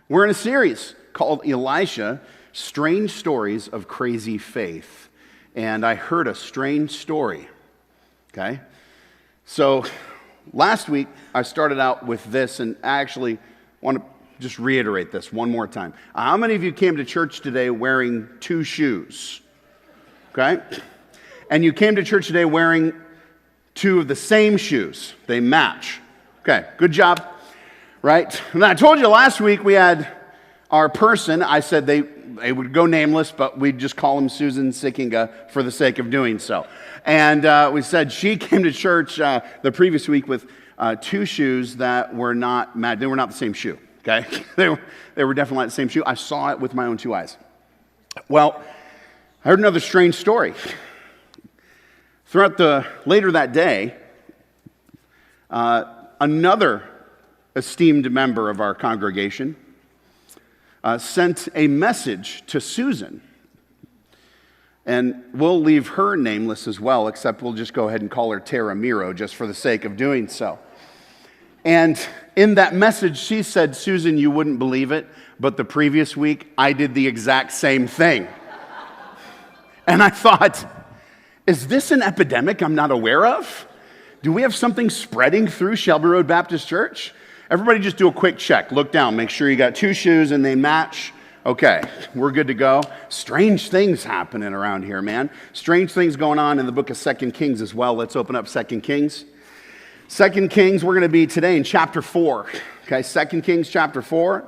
We're in a series called Elisha, Strange Stories of Crazy Faith. And I heard a strange story, okay? So last week, I started out with this, and I actually want to just reiterate this one more time. How many of you came to church today wearing two shoes, okay? And you came to church today wearing two of the same shoes. They match. Okay, good job, right? And I told you last week we had our person. I said they would go nameless, but we'd just call him Susan Sickinga for the sake of doing so. And we said she came to church the previous week with two shoes that were not matched. They were not the same shoe, okay? They were definitely not the same shoe. I saw it with my own two eyes. Well, I heard another strange story. Later that day, another esteemed member of our congregation sent a message to Susan. And we'll leave her nameless as well, except we'll just go ahead and call her Tara Miro just for the sake of doing so. And in that message, she said, "Susan, you wouldn't believe it, but the previous week, I did the exact same thing." And I thought, is this an epidemic I'm not aware of? Do we have something spreading through Shelby Road Baptist Church? Everybody just do a quick check. Look down. Make sure you got two shoes and they match. Okay, we're good to go. Strange things happening around here, man. Strange things going on in the book of 2 Kings as well. Let's open up 2 Kings. 2 Kings, we're going to be today in chapter 4. Okay, 2 Kings chapter 4,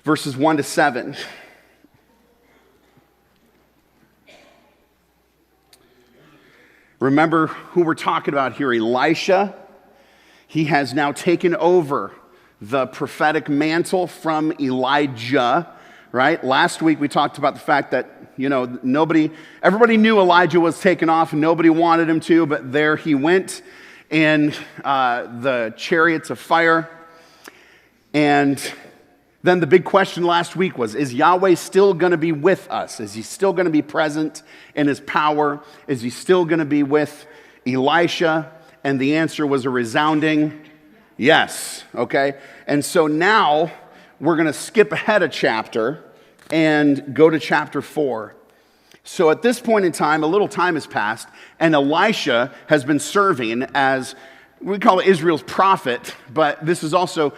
verses 1 to 7. Remember who we're talking about here, Elisha. He has now taken over the prophetic mantle from Elijah, right? Last week we talked about the fact that, everybody knew Elijah was taken off and nobody wanted him to, but there he went in the chariots of fire. And then the big question last week was, is Yahweh still going to be with us? Is he still going to be present in his power? Is he still going to be with Elisha? And the answer was a resounding yes, okay? And so now we're going to skip ahead a chapter and go to chapter 4. So at this point in time, a little time has passed, and Elisha has been serving as, we call it Israel's prophet, but this is also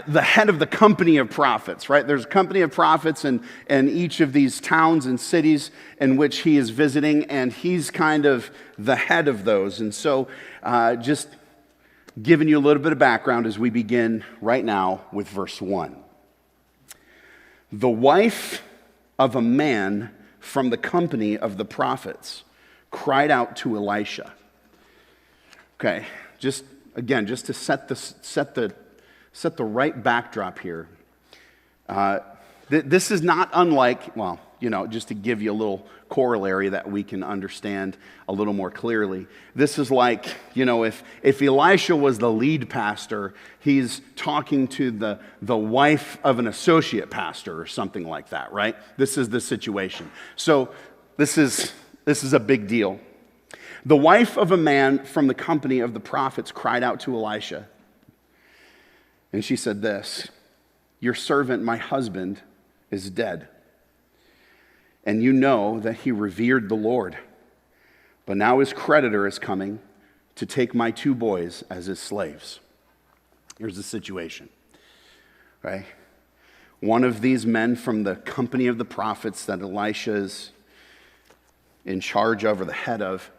the head of the company of prophets, right? There's a company of prophets in each of these towns and cities in which he is visiting, and he's kind of the head of those. And so just giving you a little bit of background as we begin right now with verse 1. The wife of a man from the company of the prophets cried out to Elisha. Okay, just to set the right backdrop here. This is not unlike, just to give you a little corollary that we can understand a little more clearly. This is like, if Elisha was the lead pastor, he's talking to the wife of an associate pastor or something like that, right? This is the situation. So this is a big deal. The wife of a man from the company of the prophets cried out to Elisha. And she said this, "Your servant, my husband, is dead. And you know that he revered the Lord. But now his creditor is coming to take my two boys as his slaves." Here's the situation, right? One of these men from the company of the prophets that Elisha is in charge of or the head of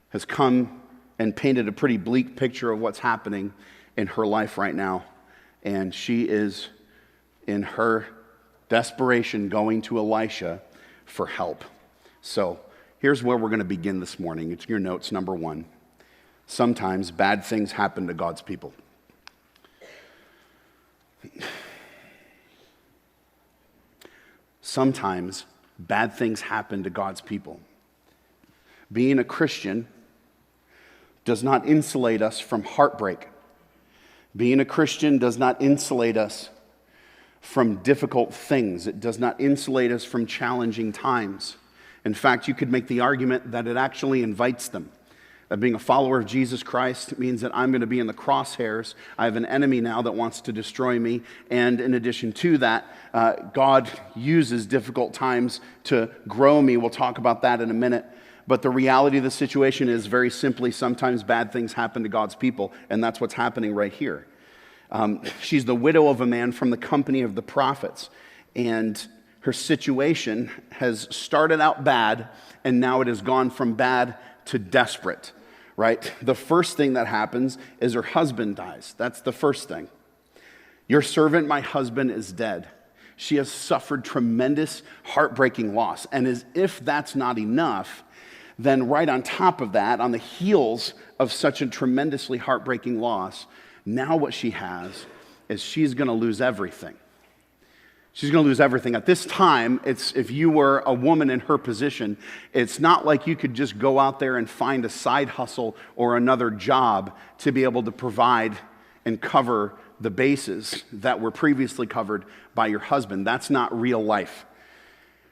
has come and painted a pretty bleak picture of what's happening in her life right now. And she is, in her desperation, going to Elisha for help. So here's where we're going to begin this morning. It's your notes, number 1. Sometimes bad things happen to God's people. Sometimes bad things happen to God's people. Being a Christian does not insulate us from heartbreak. Being a Christian does not insulate us from difficult things. It does not insulate us from challenging times. In fact, you could make the argument that it actually invites them. That being a follower of Jesus Christ means that I'm going to be in the crosshairs. I have an enemy now that wants to destroy me. And in addition to that, God uses difficult times to grow me. We'll talk about that in a minute. But the reality of the situation is very simply, sometimes bad things happen to God's people. And that's what's happening right here. She's the widow of a man from the company of the prophets. And her situation has started out bad, and now it has gone from bad to desperate, right? The first thing that happens is her husband dies. That's the first thing. Your servant, my husband, is dead. She has suffered tremendous, heartbreaking loss. And as if that's not enough, then right on top of that, on the heels of such a tremendously heartbreaking loss, now what she has is she's going to lose everything. She's going to lose everything. At this time, if you were a woman in her position, it's not like you could just go out there and find a side hustle or another job to be able to provide and cover the bases that were previously covered by your husband. That's not real life,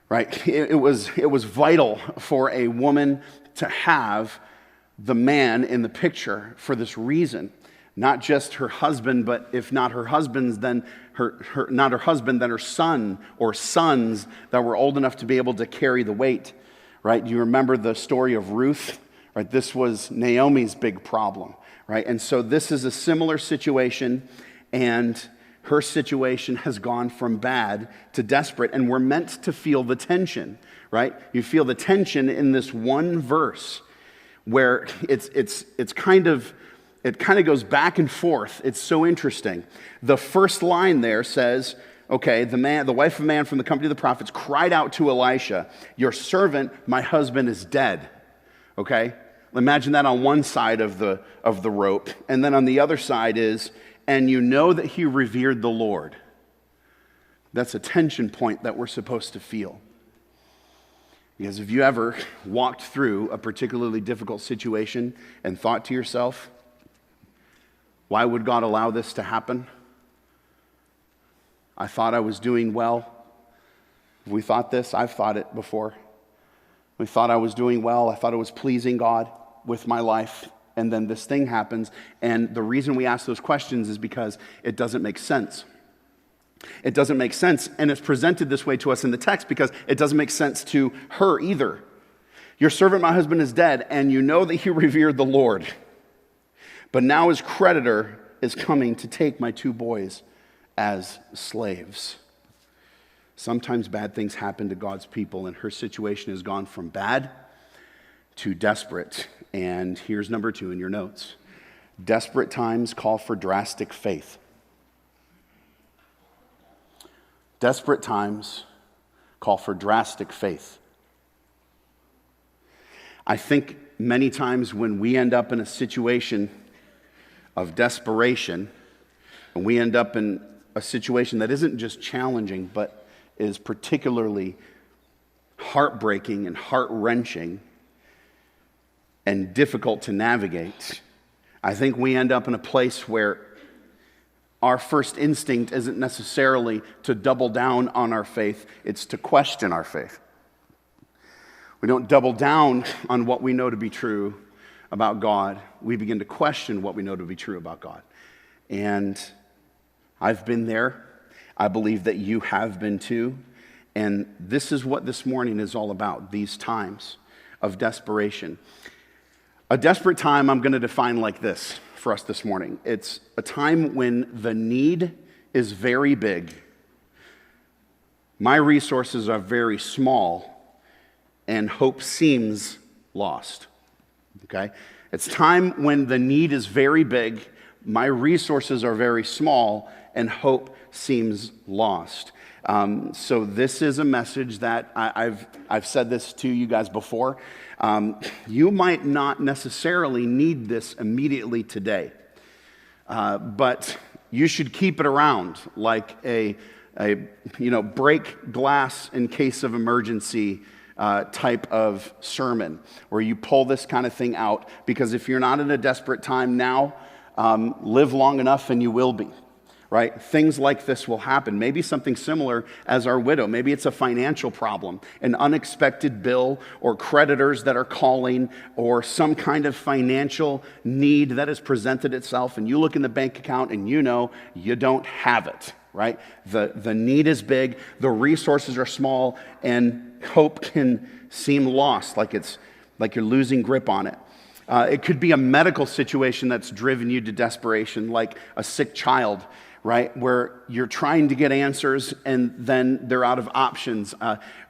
right? It was vital for a woman to have the man in the picture for this reason. Not just her husband, but if not her husband's, then not her husband, then her son or sons that were old enough to be able to carry the weight, right? Do you remember the story of Ruth? Right, this was Naomi's big problem, right? And so this is a similar situation, and her situation has gone from bad to desperate, and we're meant to feel the tension, right? You feel the tension in this one verse where it kind of goes back and forth. It's so interesting. The first line there says, okay, the wife of a man from the company of the prophets cried out to Elisha, your servant, my husband, is dead. Okay? Imagine that on one side of the rope. And then on the other side is, and you know that he revered the Lord. That's a tension point that we're supposed to feel. Because if you ever walked through a particularly difficult situation and thought to yourself, why would God allow this to happen? I thought I was doing well. Have we thought this? I've thought it before. We thought I was doing well. I thought I was pleasing God with my life. And then this thing happens. And the reason we ask those questions is because it doesn't make sense. It doesn't make sense. And it's presented this way to us in the text because it doesn't make sense to her either. Your servant, my husband, is dead, and you know that he revered the Lord. But now his creditor is coming to take my 2 boys as slaves. Sometimes bad things happen to God's people, and her situation has gone from bad to desperate. And here's number 2 in your notes. Desperate times call for drastic faith. Desperate times call for drastic faith. I think many times when we end up in a situation of desperation, and we end up in a situation that isn't just challenging, but is particularly heartbreaking and heart-wrenching and difficult to navigate, I think we end up in a place where our first instinct isn't necessarily to double down on our faith, it's to question our faith. We don't double down on what we know to be true about God. We begin to question what we know to be true about God. And I've been there. I believe that you have been too. And this is what this morning is all about, these times of desperation. A desperate time I'm going to define like this for us this morning. It's a time when the need is very big. My resources are very small, and hope seems lost. Okay? It's time when the need is very big, my resources are very small, and hope seems lost. So this is a message that I've said this to you guys before. You might not necessarily need this immediately today, but you should keep it around like a break glass in case of emergency type of sermon, where you pull this kind of thing out, because if you're not in a desperate time now, live long enough and you will be. right? Things like this will happen. Maybe something similar as our widow. Maybe it's a financial problem, an unexpected bill, or creditors that are calling, or some kind of financial need that has presented itself, and you look in the bank account and you know you don't have it, right? The need is big, the resources are small, and hope can seem lost, like you're losing grip on it. It could be a medical situation that's driven you to desperation, like a sick child, right? Where you're trying to get answers and then they're out of options.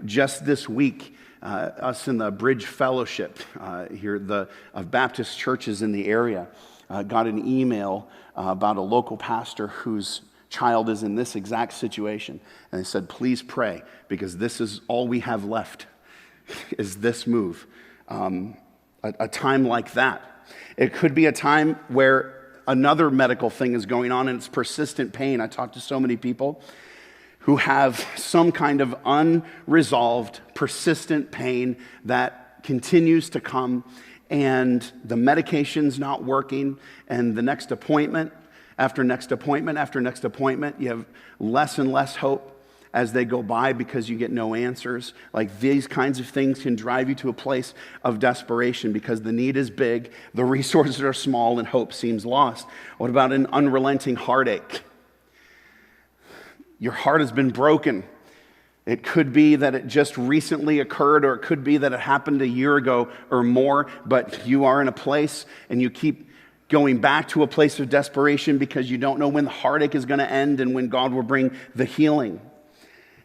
Just this week, us in the Bridge Fellowship here, of Baptist churches in the area, got an email about a local pastor whose child is in this exact situation. And they said, please pray, because this is all we have left, is this move. A time like that. It could be a time where another medical thing is going on and it's persistent pain. I talk to so many people who have some kind of unresolved, persistent pain that continues to come, and the medication's not working, and the next appointment after next appointment after next appointment, you have less and less hope as they go by because you get no answers. Like, these kinds of things can drive you to a place of desperation because the need is big, the resources are small, and hope seems lost. What about an unrelenting heartache? Your heart has been broken. It could be that it just recently occurred, or it could be that it happened a year ago or more, but you are in a place and you keep going back to a place of desperation because you don't know when the heartache is going to end and when God will bring the healing.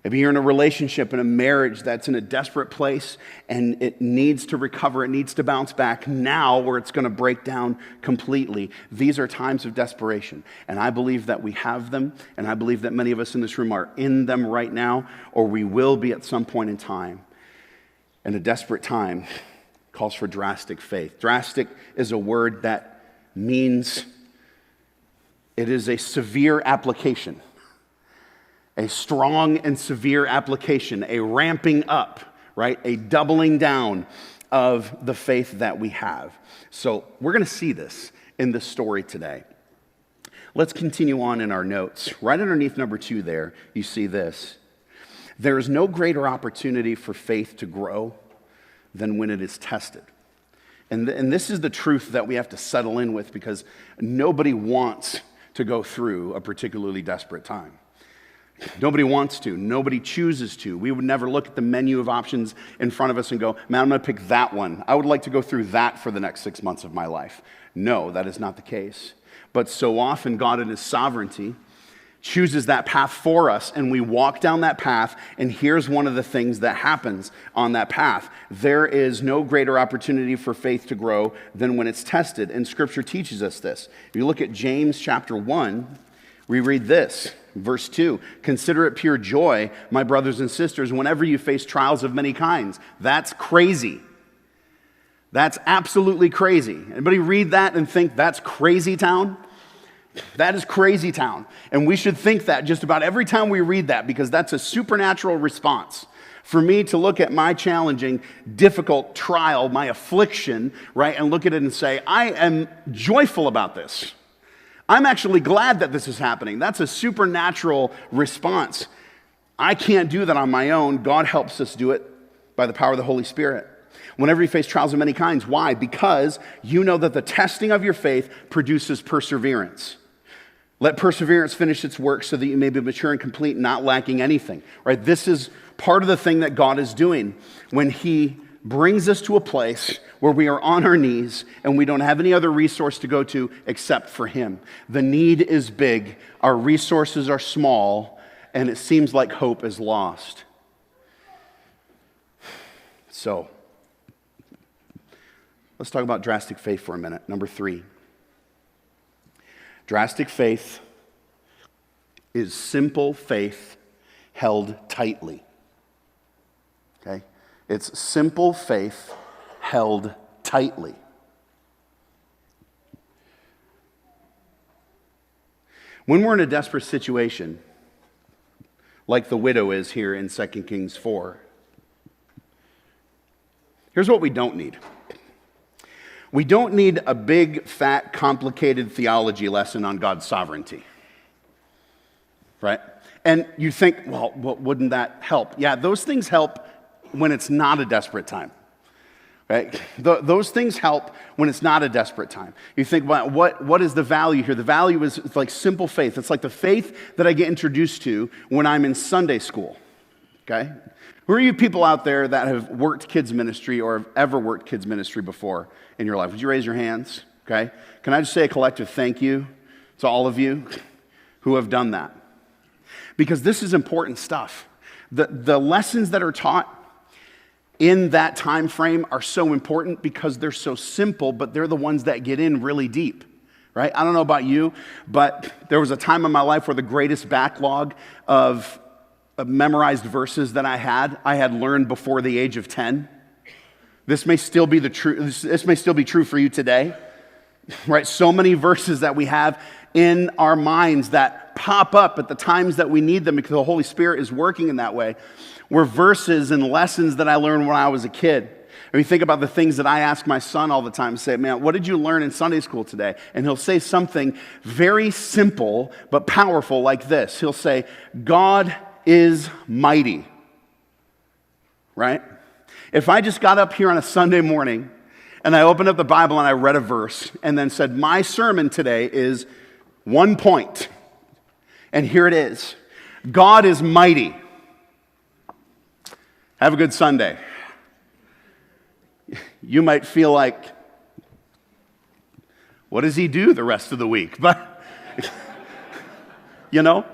Maybe you're in a relationship, in a marriage that's in a desperate place and it needs to recover, it needs to bounce back now, or it's going to break down completely. These are times of desperation, and I believe that we have them, and I believe that many of us in this room are in them right now, or we will be at some point in time. And a desperate time calls for drastic faith. Drastic is a word that means it is a severe application. A strong and severe application, a ramping up, right? A doubling down of the faith that we have. So we're going to see this in this story today. Let's continue on in our notes. Right underneath number 2 there, you see this. There is no greater opportunity for faith to grow than when it is tested. And this is the truth that we have to settle in with, because nobody wants to go through a particularly desperate time. Nobody wants to. Nobody chooses to. We would never look at the menu of options in front of us and go, man, I'm going to pick that one. I would like to go through that for the next 6 months of my life. No, that is not the case. But so often God in His sovereignty chooses that path for us, and we walk down that path, and here's one of the things that happens on that path. There is no greater opportunity for faith to grow than when it's tested, and Scripture teaches us this. If you look at James chapter 1, we read this. Verse 2, consider it pure joy, my brothers and sisters, whenever you face trials of many kinds. That's crazy. That's absolutely crazy. Anybody read that and think that's crazy town? That is crazy town. And we should think that just about every time we read that, because that's a supernatural response. For me to look at my challenging, difficult trial, my affliction, right, and look at it and say, I am joyful about this. I'm actually glad that this is happening. That's a supernatural response. I can't do that on my own. God helps us do it by the power of the Holy Spirit. Whenever you face trials of many kinds, why? Because you know that the testing of your faith produces perseverance. Let perseverance finish its work so that you may be mature and complete, not lacking anything. Right? This is part of the thing that God is doing when He brings us to a place where we are on our knees and we don't have any other resource to go to except for Him. The need is big, our resources are small, and it seems like hope is lost. So, let's talk about drastic faith for a minute. Number 3. Drastic faith is simple faith held tightly. Okay? It's simple faith held tightly. When we're in a desperate situation, like the widow is here in 2 Kings 4, here's what we don't need. We don't need a big, fat, complicated theology lesson on God's sovereignty. right? And you think, well, wouldn't that help? Yeah, those things help when it's not a desperate time, right? Those things help when it's not a desperate time. You think, well, what is the value here? The value is like simple faith. It's like the faith that I get introduced to when I'm in Sunday school, okay? Who are you people out there that have worked kids ministry or have ever worked kids ministry before in your life? Would you raise your hands, okay? Can I just say a collective thank you to all of you who have done that? Because this is important stuff. The lessons that are taught in that time frame are so important because they're so simple, but they're the ones that get in really deep, right? I don't know about you, but there was a time in my life where the greatest backlog of memorized verses that I had learned before the age of 10. This may still be this may still be true for you today, right? So many verses that we have in our minds that pop up at the times that we need them because the Holy Spirit is working in that way, were verses and lessons that I learned when I was a kid. And you think about the things that I ask my son all the time, say, man, what did you learn in Sunday school today? And he'll say something very simple but powerful like this. He'll say, God is mighty, right? If I just got up here on a Sunday morning and I opened up the Bible and I read a verse and then said, my sermon today is 1 point. And here it is. God is mighty. Have a good Sunday. You might feel like, what does he do the rest of the week? But, you know?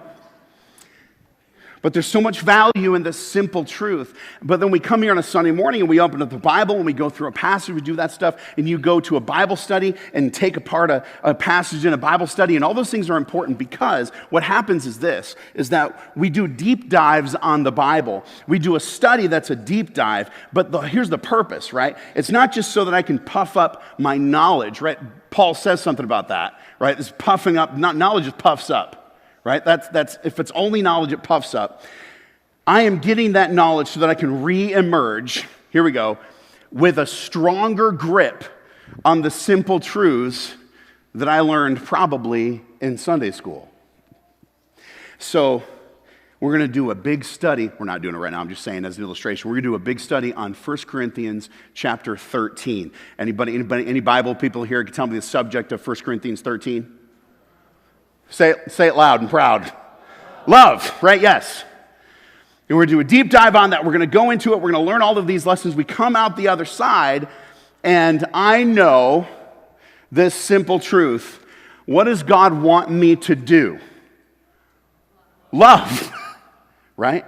But there's so much value in this simple truth. But then we come here on a Sunday morning and we open up the Bible and we go through a passage, we do that stuff, and you go to a Bible study and take apart a passage in a Bible study, and all those things are important because what happens is this, is that we do deep dives on the Bible. We do a study that's a deep dive, but here's the purpose, right? It's not just so that I can puff up my knowledge, right? Paul says something about that, right? This puffing up, knowledge just puffs up. Right? That's if it's only knowledge, it puffs up. I am getting that knowledge so that I can re-emerge, here we go, with a stronger grip on the simple truths that I learned probably in Sunday school. So we're going to do a big study. We're not doing it right now. I'm just saying as an illustration. We're going to do a big study on 1 Corinthians chapter 13. Any Bible people here can tell me the subject of 1 Corinthians 13? Say it loud and proud. Love, right? Yes. And we're going to do a deep dive on that. We're going to go into it. We're going to learn all of these lessons. We come out the other side, and I know this simple truth. What does God want me to do? Love, right?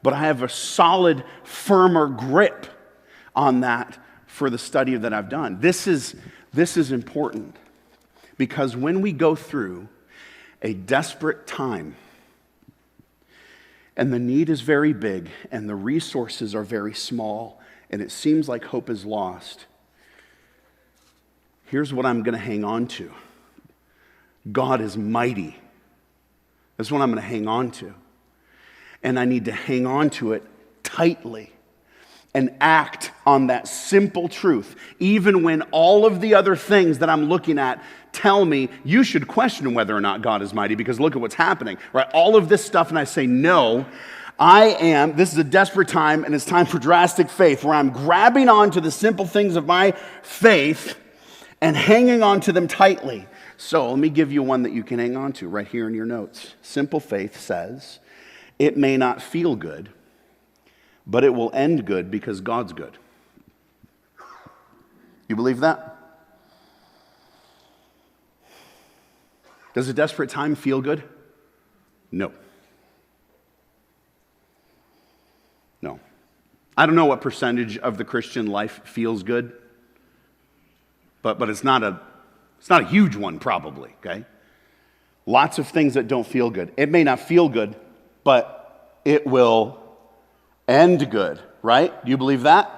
But I have a solid, firmer grip on that for the study that I've done. This is important because when we go through a desperate time, and the need is very big, and the resources are very small, and it seems like hope is lost, here's what I'm going to hang on to. God is mighty. That's what I'm going to hang on to. And I need to hang on to it tightly and act on that simple truth, even when all of the other things that I'm looking at tell me you should question whether or not God is mighty because look at what's happening, right? All of this stuff, and I say, no, this is a desperate time, and it's time for drastic faith, where I'm grabbing on to the simple things of my faith and hanging on to them tightly. So let me give you one that you can hang on to right here in your notes. Simple faith says, it may not feel good, but it will end good because God's good. You believe that? Does a desperate time feel good? No. No. I don't know what percentage of the Christian life feels good, but it's not a huge one probably, okay? Lots of things that don't feel good. It may not feel good, but it will end good, right? Do you believe that?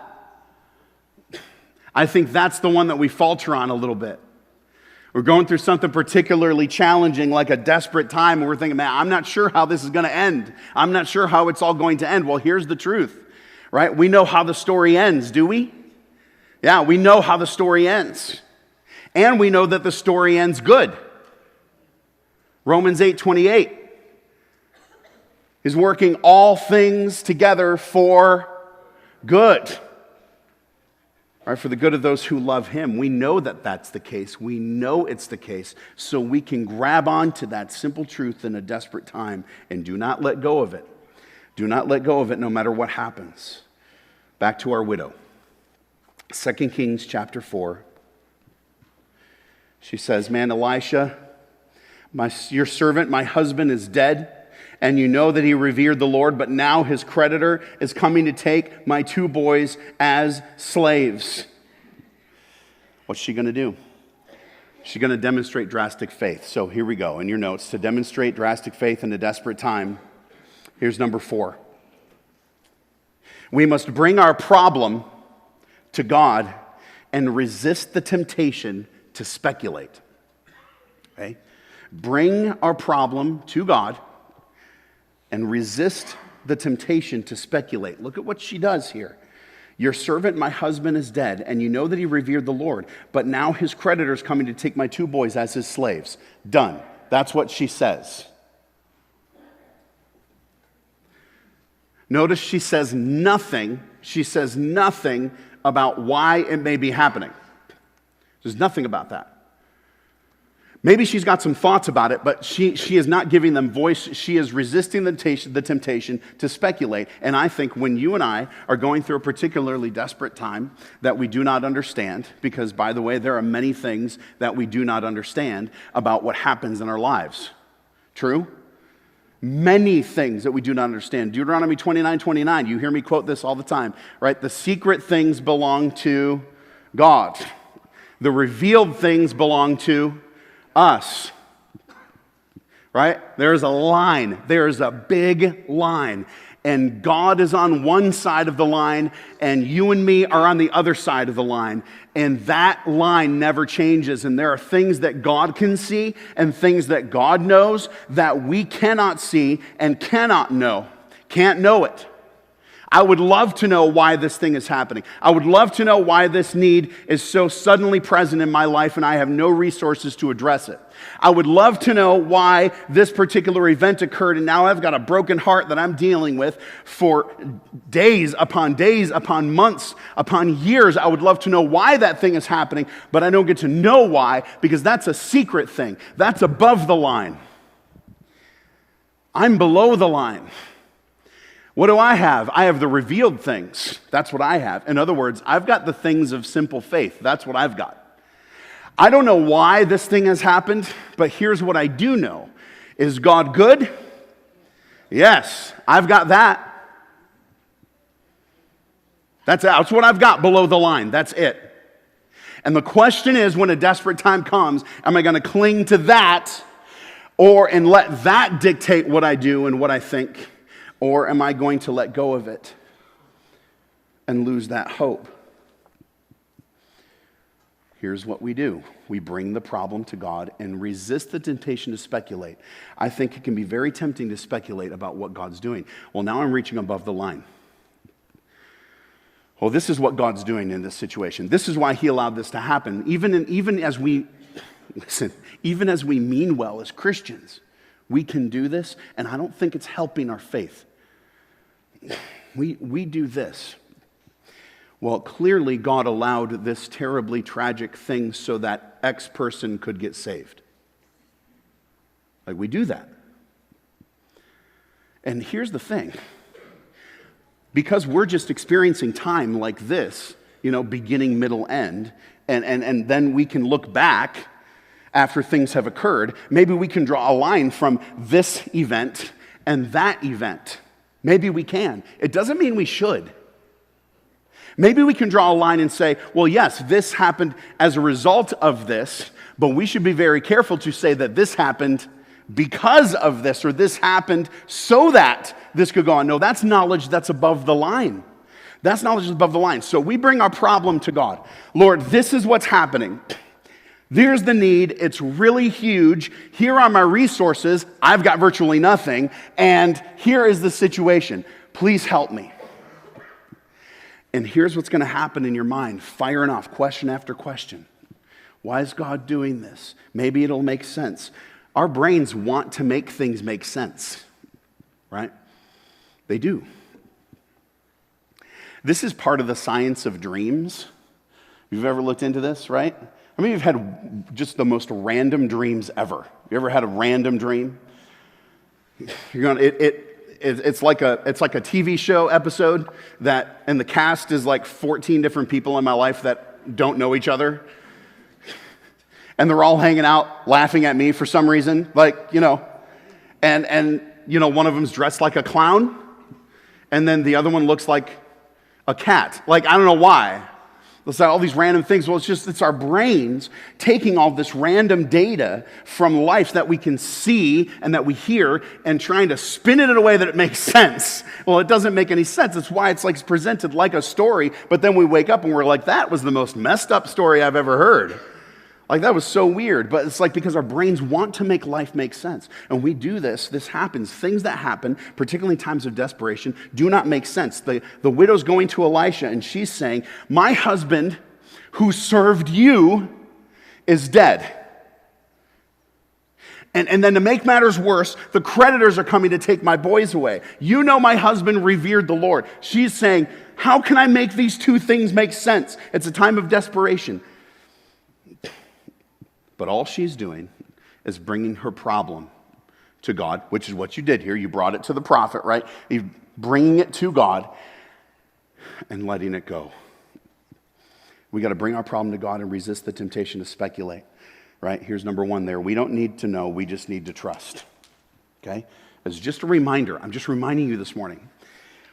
I think that's the one that we falter on a little bit. We're going through something particularly challenging, like a desperate time, and we're thinking, man, I'm not sure how this is going to end. I'm not sure how it's all going to end. Well, here's the truth, right? We know how the story ends, do we? Yeah, we know how the story ends. And we know that the story ends good. Romans 8:28. He's working all things together for good. Right, for the good of those who love him. We know that that's the case. We know it's the case. So we can grab onto that simple truth in a desperate time and do not let go of it. Do not let go of it no matter what happens. Back to our widow. 2 Kings chapter 4. She says, man, Elisha, your servant, my husband is dead, and you know that he revered the Lord, but now his creditor is coming to take my 2 boys as slaves. What's she going to do? She's going to demonstrate drastic faith. So here we go in your notes. To demonstrate drastic faith in a desperate time, here's number 4. We must bring our problem to God and resist the temptation to speculate. Okay? Bring our problem to God and resist the temptation to speculate. Look at what she does here. Your servant, my husband, is dead, and you know that he revered the Lord, but now his creditor is coming to take my 2 boys as his slaves. Done. That's what she says. Notice she says nothing. She says nothing about why it may be happening. There's nothing about that. Maybe she's got some thoughts about it, but she is not giving them voice. She is resisting the temptation to speculate. And I think when you and I are going through a particularly desperate time that we do not understand, because, by the way, there are many things that we do not understand about what happens in our lives. True? Many things that we do not understand. Deuteronomy 29:29, you hear me quote this all the time, right? The secret things belong to God. The revealed things belong to us, right? There's a line. There's a big line. And God is on one side of the line, and you and me are on the other side of the line. And that line never changes. And there are things that God can see and things that God knows that we cannot see and cannot know. Can't know it. I would love to know why this thing is happening. I would love to know why this need is so suddenly present in my life and I have no resources to address it. I would love to know why this particular event occurred and now I've got a broken heart that I'm dealing with for days upon months upon years. I would love to know why that thing is happening, but I don't get to know why because that's a secret thing. That's above the line. I'm below the line. What do I have? I have the revealed things. That's what I have. In other words, I've got the things of simple faith. That's what I've got. I don't know why this thing has happened, but here's what I do know. Is God good? Yes, I've got that. That's what I've got below the line. That's it. And the question is, when a desperate time comes, am I going to cling to that and let that dictate what I do and what I think? Or am I going to let go of it and lose that hope? Here's what we do. We bring the problem to God and resist the temptation to speculate. I think it can be very tempting to speculate about what God's doing. Well, now I'm reaching above the line. Well, this is what God's doing in this situation. This is why he allowed this to happen. Even as we mean well as Christians, we can do this, and I don't think it's helping our faith. We do this. Well, clearly God allowed this terribly tragic thing so that X person could get saved. Like, we do that. And here's the thing. Because we're just experiencing time like this, beginning, middle, end, and then we can look back after things have occurred. Maybe we can draw a line from this event and that event. Maybe we can. It doesn't mean we should. Maybe we can draw a line and say, well, yes, this happened as a result of this, but we should be very careful to say that this happened because of this, or this happened so that this could go on. No, that's knowledge that's above the line. That's knowledge that's above the line. So we bring our problem to God. Lord, this is what's happening. There's the need. It's really huge. Here are my resources. I've got virtually nothing. And here is the situation. Please help me. And here's what's going to happen in your mind, firing off question after question. Why is God doing this? Maybe it'll make sense. Our brains want to make things make sense, right? They do. This is part of the science of dreams. You've ever looked into this, right? I mean, you've had just the most random dreams ever. You ever had a random dream? It's like a TV show episode and the cast is like 14 different people in my life that don't know each other. And they're all hanging out, laughing at me for some reason, and one of them's dressed like a clown, and then the other one looks like a cat. I don't know why. It's like all these random things. Well, it's our brains taking all this random data from life that we can see and that we hear and trying to spin it in a way that it makes sense. Well, it doesn't make any sense. That's why it's presented like a story, but then we wake up and we're like, that was the most messed up story I've ever heard. That was so weird, but it's because our brains want to make life make sense. And we do this happens. Things that happen, particularly in times of desperation, do not make sense. The widow's going to Elisha and she's saying, my husband who served you is dead. And then to make matters worse, the creditors are coming to take my boys away. You know my husband revered the Lord. She's saying, how can I make these two things make sense? It's a time of desperation. But all she's doing is bringing her problem to God, which is what you did here. You brought it to the prophet, right? You're bringing it to God and letting it go. We got to bring our problem to God and resist the temptation to speculate, right? Here's number one there. We don't need to know. We just need to trust, okay? As just a reminder, I'm just reminding you this morning.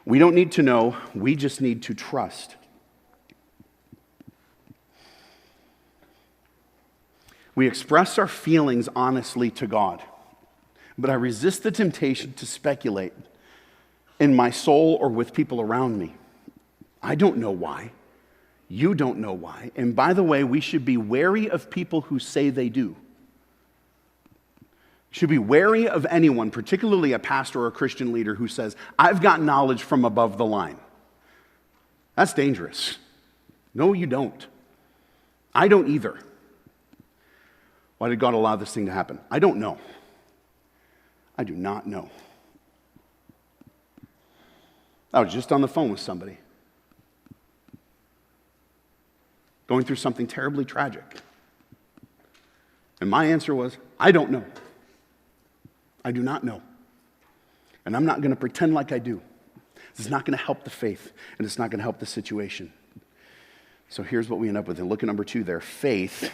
We don't need to know. We just need to trust. We express our feelings honestly to God, but I resist the temptation to speculate in my soul or with people around me. I don't know why. You don't know why. And by the way, we should be wary of people who say they do. Should be wary of anyone, particularly a pastor or a Christian leader who says, I've got knowledge from above the line. That's dangerous. No, you don't. I don't either. Why did God allow this thing to happen? I don't know. I do not know. I was just on the phone with somebody going through something terribly tragic. And my answer was, I don't know. I do not know. And I'm not going to pretend like I do. This is not going to help the faith, and it's not going to help the situation. So here's what we end up with. And look at number 2 there. Faith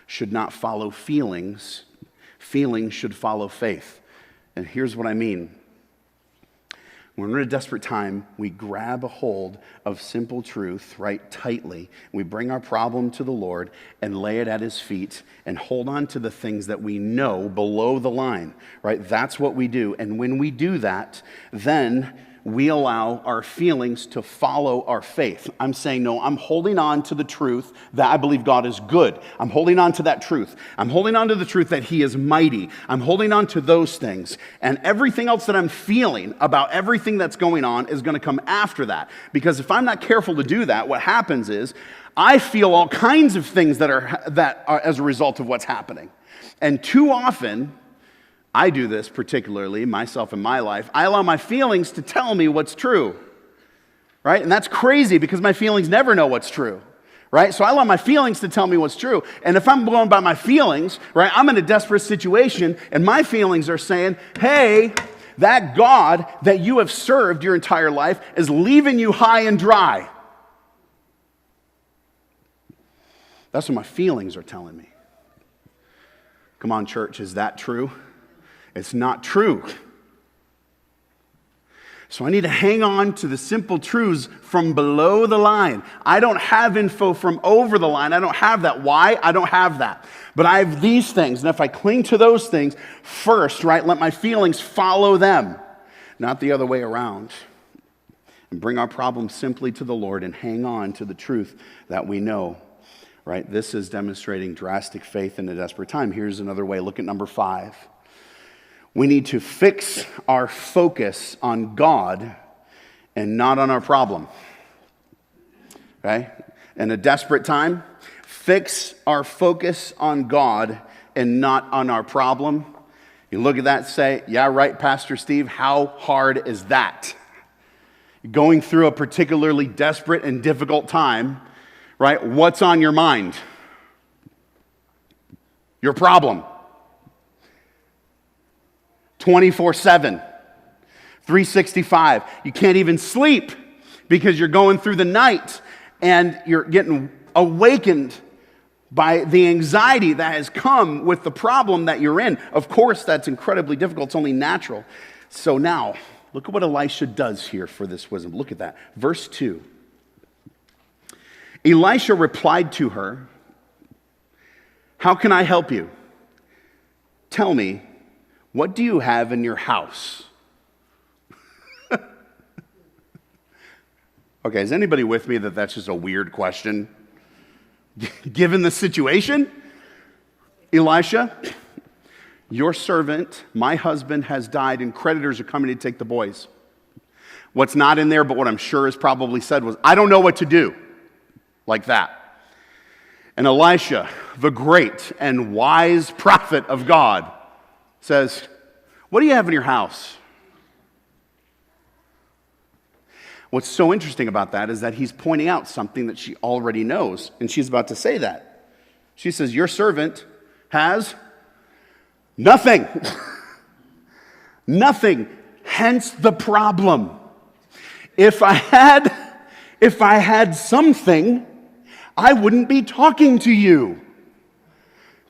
should not follow feelings. Feelings should follow faith. And here's what I mean. When we're in a desperate time, we grab a hold of simple truth, right, tightly. We bring our problem to the Lord and lay it at his feet and hold on to the things that we know below the line, right? That's what we do. And when we do that, then we allow our feelings to follow our faith. I'm saying, no, I'm holding on to the truth that I believe God is good. I'm holding on to that truth. I'm holding on to the truth that he is mighty. I'm holding on to those things. And everything else that I'm feeling about everything that's going on is going to come after that. Because if I'm not careful to do that, what happens is I feel all kinds of things that are as a result of what's happening. And too often, I do this particularly, myself in my life. I allow my feelings to tell me what's true, right? And that's crazy because my feelings never know what's true, right? So I allow my feelings to tell me what's true. And if I'm going by my feelings, right, I'm in a desperate situation and my feelings are saying, hey, that God that you have served your entire life is leaving you high and dry. That's what my feelings are telling me. Come on, church, is that true? It's not true. So I need to hang on to the simple truths from below the line. I don't have info from over the line. I don't have that. Why? I don't have that. But I have these things. And if I cling to those things first, right, let my feelings follow them, not the other way around. And bring our problems simply to the Lord and hang on to the truth that we know, right? This is demonstrating drastic faith in a desperate time. Here's another way. Look at number 5. We need to fix our focus on God and not on our problem. Okay? In a desperate time, fix our focus on God and not on our problem. You look at that and say, yeah, right, Pastor Steve, how hard is that? Going through a particularly desperate and difficult time, right? What's on your mind? Your problem. 24/7, 365. You can't even sleep because you're going through the night and you're getting awakened by the anxiety that has come with the problem that you're in. Of course, that's incredibly difficult. It's only natural. So now, look at what Elisha does here for this wisdom. Look at that. Verse 2. Elisha replied to her, "How can I help you? Tell me, what do you have in your house?" Okay, is anybody with me that that's just a weird question? Given the situation, Elisha, your servant, my husband, has died, and creditors are coming to take the boys. What's not in there, but what I'm sure is probably said was, I don't know what to do. Like that. And Elisha, the great and wise prophet of God, says, what do you have in your house? What's so interesting about that is that he's pointing out something that she already knows, and she's about to say that. She says, your servant has nothing. Nothing. Hence the problem. If I had something, I wouldn't be talking to you.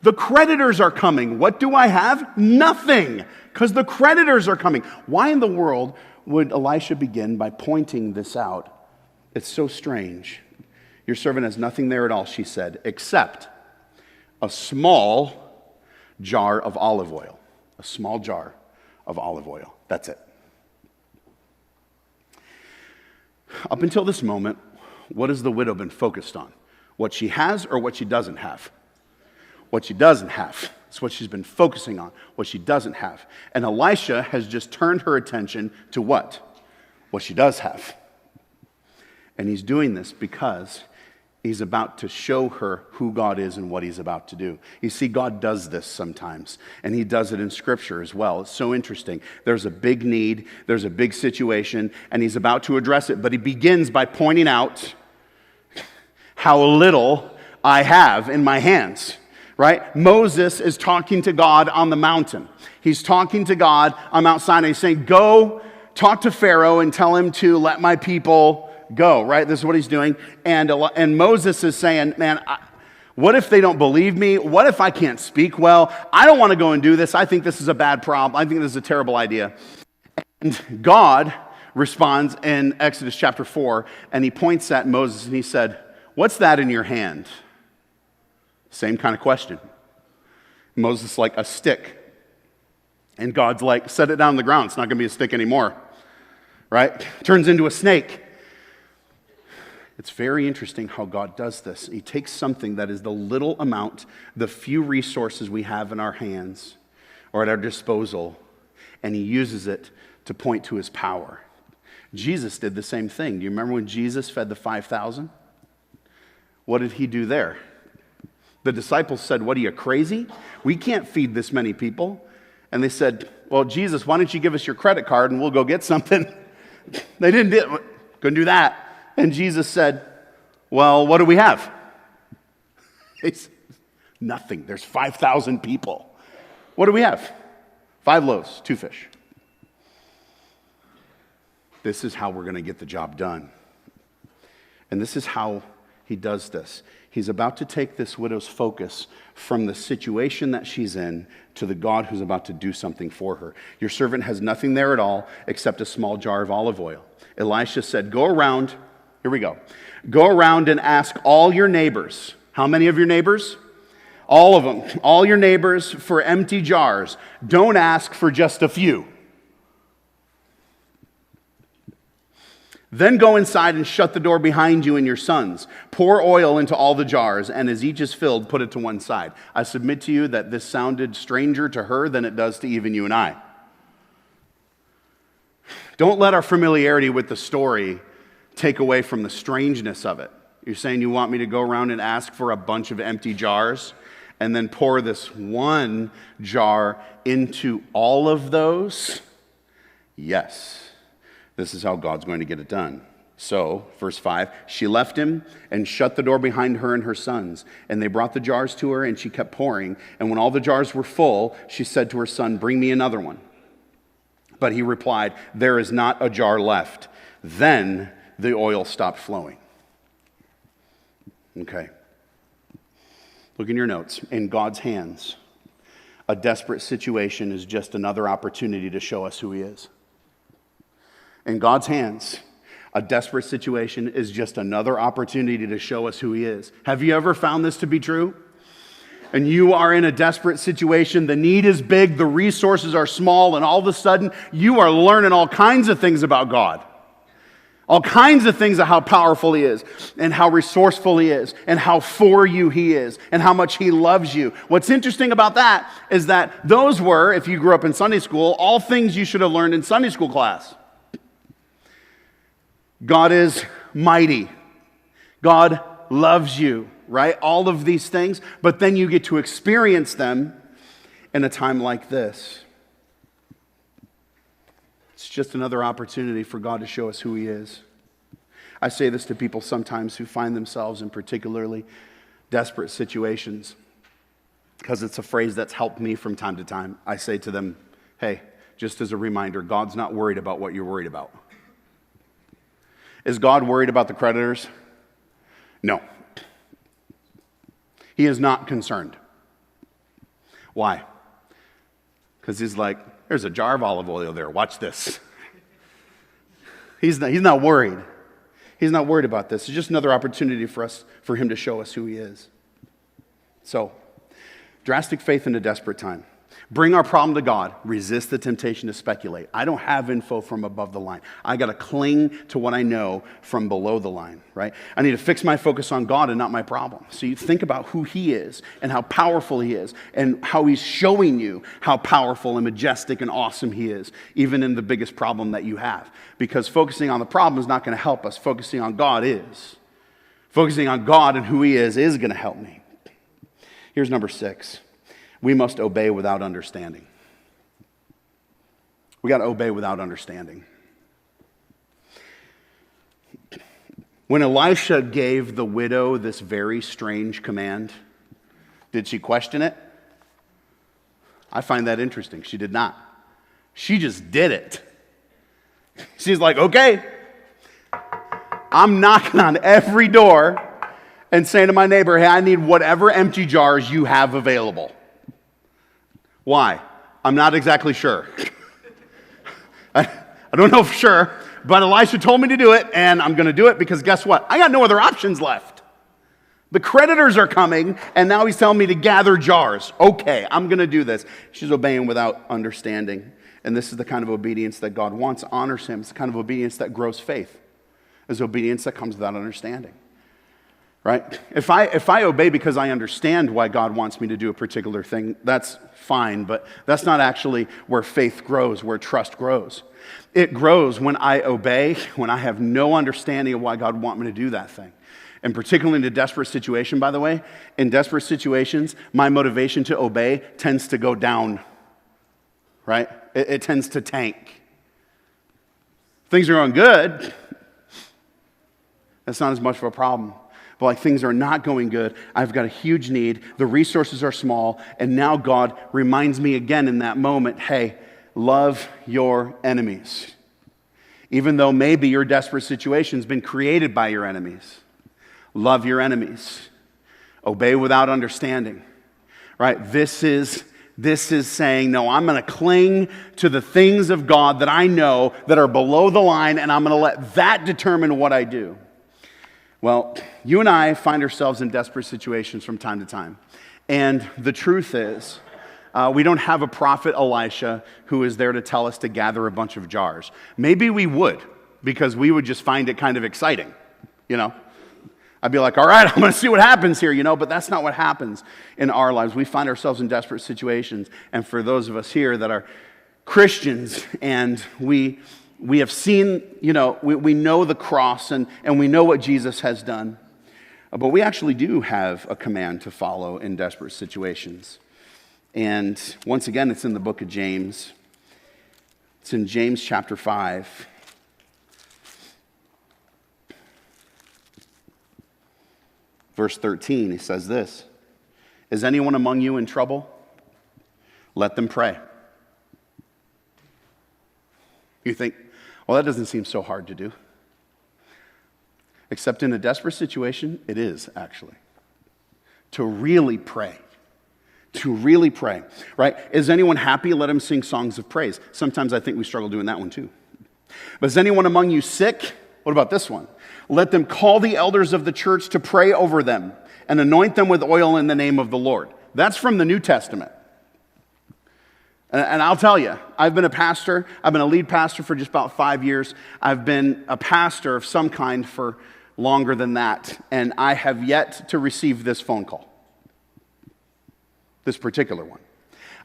The creditors are coming. What do I have? Nothing, because the creditors are coming. Why in the world would Elisha begin by pointing this out? It's so strange. Your servant has nothing there at all, she said, except a small jar of olive oil. A small jar of olive oil. That's it. Up until this moment, what has the widow been focused on? What she has or what she doesn't have? What she doesn't have. It's what she's been focusing on, what she doesn't have. And Elisha has just turned her attention to what? What she does have. And he's doing this because he's about to show her who God is and what he's about to do. You see, God does this sometimes, and he does it in Scripture as well. It's so interesting. There's a big need, there's a big situation, and he's about to address it, but he begins by pointing out how little I have in my hands. Right? Moses is talking to God on the mountain. He's talking to God on Mount Sinai. He's saying, go talk to Pharaoh and tell him to let my people go. Right? This is what he's doing. And Moses is saying, man, what if they don't believe me? What if I can't speak well? I don't want to go and do this. I think this is a bad problem. I think this is a terrible idea. And God responds in Exodus chapter 4, and he points at Moses and he said, what's that in your hand? Same kind of question. Moses is like, a stick. And God's like, set it down on the ground. It's not going to be a stick anymore. Right? Turns into a snake. It's very interesting how God does this. He takes something that is the little amount, the few resources we have in our hands or at our disposal, and he uses it to point to his power. Jesus did the same thing. Do you remember when Jesus fed the 5,000? What did he do there? The disciples said, what are you, crazy? We can't feed this many people. And they said, well, Jesus, why don't you give us your credit card and we'll go get something? They couldn't do that. And Jesus said, well, what do we have? Nothing. There's 5,000 people. What do we have? 5 loaves, 2 fish. This is how we're going to get the job done. And this is how he does this. He's about to take this widow's focus from the situation that she's in to the God who's about to do something for her. Your servant has nothing there at all except a small jar of olive oil. Elisha said, go around, here we go. Go around and ask all your neighbors. How many of your neighbors? All of them. All your neighbors for empty jars. Don't ask for just a few. Then go inside and shut the door behind you and your sons. Pour oil into all the jars, and as each is filled, put it to one side. I submit to you that this sounded stranger to her than it does to even you and I. Don't let our familiarity with the story take away from the strangeness of it. You're saying you want me to go around and ask for a bunch of empty jars? and then pour this one jar into all of those? Yes. This is how God's going to get it done. So, verse 5, she left him and shut the door behind her and her sons. And they brought the jars to her, and she kept pouring. And when all the jars were full, she said to her son, "Bring me another one." But he replied, "There is not a jar left." Then the oil stopped flowing. Okay. Look in your notes. In God's hands, a desperate situation is just another opportunity to show us who he is. In God's hands, a desperate situation is just another opportunity to show us who he is. Have you ever found this to be true? And you are in a desperate situation, the need is big, the resources are small, and all of a sudden you are learning all kinds of things about God. All kinds of things of how powerful he is, and how resourceful he is, and how for you he is, and how much he loves you. What's interesting about that is that those were, if you grew up in Sunday school, all things you should have learned in Sunday school class. God is mighty. God loves you, right? All of these things, but then you get to experience them in a time like this. It's just another opportunity for God to show us who he is. I say this to people sometimes who find themselves in particularly desperate situations, because it's a phrase that's helped me from time to time. I say to them, hey, just as a reminder, God's not worried about what you're worried about. Is God worried about the creditors? No. He is not concerned. Why? Because he's like, there's a jar of olive oil there. Watch this. He's not worried. He's not worried about this. It's just another opportunity for him to show us who he is. So, drastic faith in a desperate time. Bring our problem to God. Resist the temptation to speculate. I don't have info from above the line. I got to cling to what I know from below the line, right? I need to fix my focus on God and not my problem. So you think about who he is and how powerful he is and how he's showing you how powerful and majestic and awesome he is, even in the biggest problem that you have. Because focusing on the problem is not going to help us. Focusing on God is. Focusing on God and who he is going to help me. Here's number 6. We must obey without understanding. We got to obey without understanding. When Elisha gave the widow this very strange command, did she question it? I find that interesting. She did not. She just did it. She's like, okay, I'm knocking on every door and saying to my neighbor, hey, I need whatever empty jars you have available. Why? I'm not exactly sure. I don't know for sure, but Elisha told me to do it, and I'm going to do it because guess what? I got no other options left. The creditors are coming, and now he's telling me to gather jars. Okay, I'm going to do this. She's obeying without understanding, and this is the kind of obedience that God wants, honors him. It's the kind of obedience that grows faith. It's obedience that comes without understanding. Right? If I obey because I understand why God wants me to do a particular thing, that's fine, but that's not actually where faith grows, where trust grows. It grows when I obey, when I have no understanding of why God wants me to do that thing. And particularly in a desperate situation, by the way, in desperate situations, my motivation to obey tends to go down, right? It tends to tank. Things are going good, that's not as much of a problem. But like things are not going good, I've got a huge need, the resources are small, and now God reminds me again in that moment, hey, love your enemies. Even though maybe your desperate situation's been created by your enemies. Love your enemies. Obey without understanding. Right? This is saying, no, I'm going to cling to the things of God that I know that are below the line, and I'm going to let that determine what I do. Well, you and I find ourselves in desperate situations from time to time. And the truth is, we don't have a prophet Elisha who is there to tell us to gather a bunch of jars. Maybe we would, because we would just find it kind of exciting, you know. I'd be like, all right, I'm going to see what happens here, you know, but that's not what happens in our lives. We find ourselves in desperate situations. And for those of us here that are Christians and we have seen, you know, we know the cross and we know what Jesus has done. But we actually do have a command to follow in desperate situations. And once again, it's in the book of James. It's in James chapter 5. Verse 13, he says this, "Is anyone among you in trouble? Let them pray." You think, well, that doesn't seem so hard to do. Except in a desperate situation, it is actually. To really pray. To really pray, right? Is anyone happy? Let him sing songs of praise. Sometimes I think we struggle doing that one too. But is anyone among you sick? What about this one? Let them call the elders of the church to pray over them and anoint them with oil in the name of the Lord. That's from the New Testament. And I'll tell you, I've been a pastor. I've been a lead pastor for just about 5 years. I've been a pastor of some kind for longer than that. And I have yet to receive this phone call. This particular one.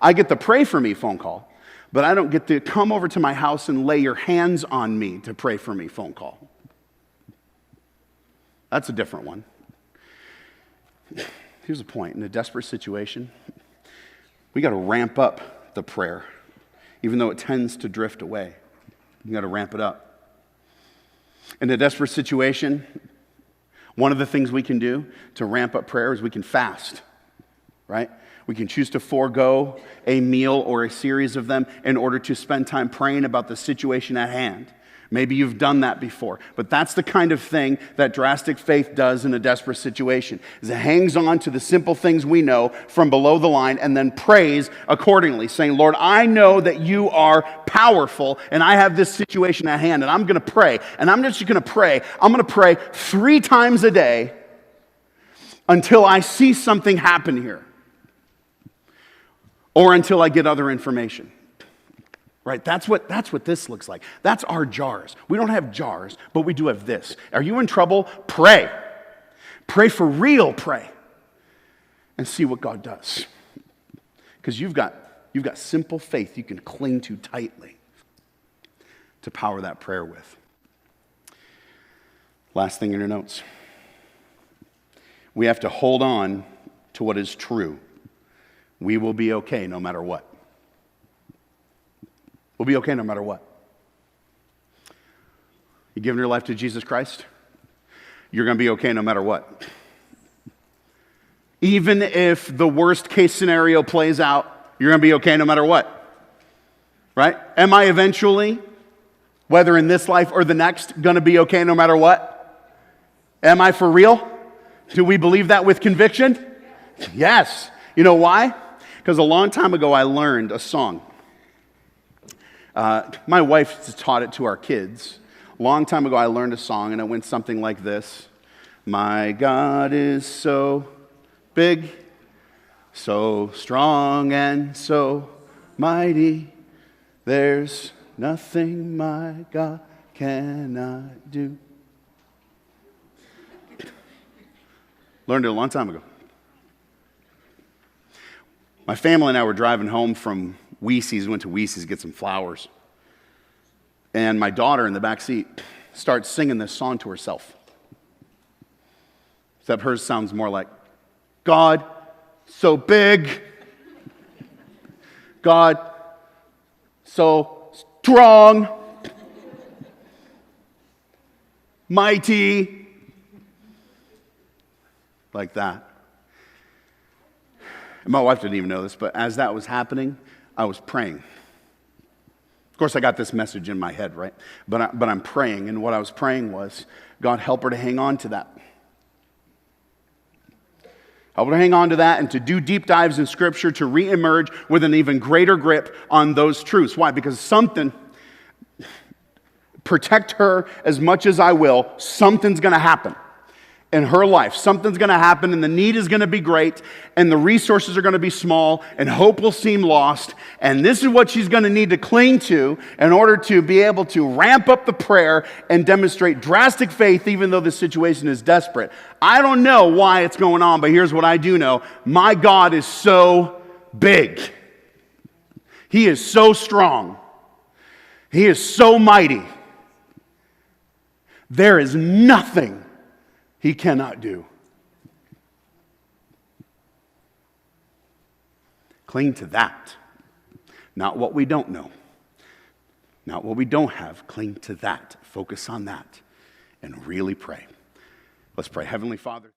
I get the pray for me phone call, but I don't get the come over to my house and lay your hands on me to pray for me phone call. That's a different one. Here's the point. In a desperate situation, we got to ramp up the prayer, even though it tends to drift away. You got to ramp it up. In a desperate situation, one of the things we can do to ramp up prayer is we can fast, right? We can choose to forego a meal or a series of them in order to spend time praying about the situation at hand. Maybe you've done that before, but that's the kind of thing that drastic faith does in a desperate situation. Is it hangs on to the simple things we know from below the line and then prays accordingly, saying, Lord, I know that you are powerful and I have this situation at hand and I'm going to pray. And I'm just going to pray. I'm going to pray 3 times a day until I see something happen here or until I get other information. Right? That's what this looks like. That's our jars. We don't have jars, but we do have this. Are you in trouble? Pray. Pray for real, pray. And see what God does. Because you've got simple faith you can cling to tightly to power that prayer with. Last thing in your notes. We have to hold on to what is true. We will be okay no matter what. We'll be okay no matter what. You giving your life to Jesus Christ? You're going to be okay no matter what. Even if the worst case scenario plays out, you're going to be okay no matter what. Right? Am I eventually, whether in this life or the next, going to be okay no matter what? Am I for real? Do we believe that with conviction? Yes. You know why? Because a long time ago I learned a song. My wife taught it to our kids. A long time ago I learned a song and it went something like this. My God is so big, so strong and so mighty. There's nothing my God cannot do. Learned it a long time ago. My family and I were driving home from Weese's, went to Weese's to get some flowers. And my daughter in the back seat starts singing this song to herself. Except hers sounds more like, God, so big. God, so strong. Mighty. Like that. And my wife didn't even know this, but as that was happening, I was praying. Of course, I got this message in my head, right? But I'm praying, and what I was praying was, God, help her to hang on to that. Help her to hang on to that and to do deep dives in Scripture to reemerge with an even greater grip on those truths. Why? Because protect her as much as I will, something's going to happen in her life. Something's going to happen, and the need is going to be great, and the resources are going to be small, and hope will seem lost, and this is what she's going to need to cling to in order to be able to ramp up the prayer and demonstrate drastic faith even though the situation is desperate. I don't know why it's going on, but here's what I do know. My God is so big. He is so strong. He is so mighty. There is nothing He cannot do. Cling to that. Not what we don't know. Not what we don't have. Cling to that. Focus on that. And really pray. Let's pray. Heavenly Father.